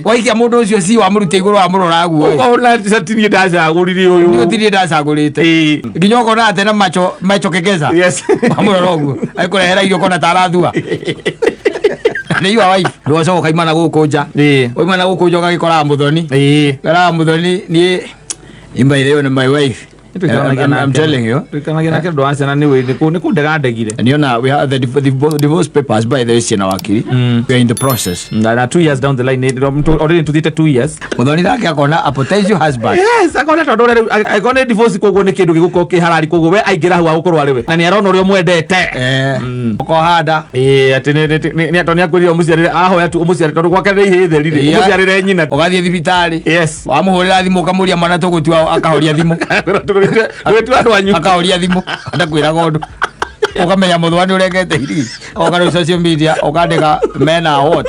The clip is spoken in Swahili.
waikia mundu ucio si wa muruti iguru wa murora guo ona satini ndacagurire uyu ni utiri ndacagurite nginya ukona ate na macho kegeza yes wa murora guo aikurehera irio kona tarathua ni your wife ndoco ukaimana guku nja uimana guku nja ugagikora muthoni gara muthoni ni imbaire yo na my wife I'm telling you. Tukanagira kindo asana ni we ni kundega ndegire. And you know we have the divorce papers by the way na wakiri. We are in the process. Na 2 years down the line already into the 2 years. Muthoni thake akona a potential husband. Yes, akona tondu akona divorce koguo ni kindu giguko kiharari koguo we aingira hu agukorwa riwe. Na ni arona urio mwendete. Uko hada. Ati ni atoni akwirira umuciarire ahoya tu umuciarire tondu gwake ri hitherire. Umuciarire nyina. Ugathie thibitari. Yes. Wamuhurira thimu kamuria mwana tugutua akahoria thimu. Wetu andu anyu akahoria thimu ndakwira gondu ukamenya muthwani urengete iri oka social media ukandika mena what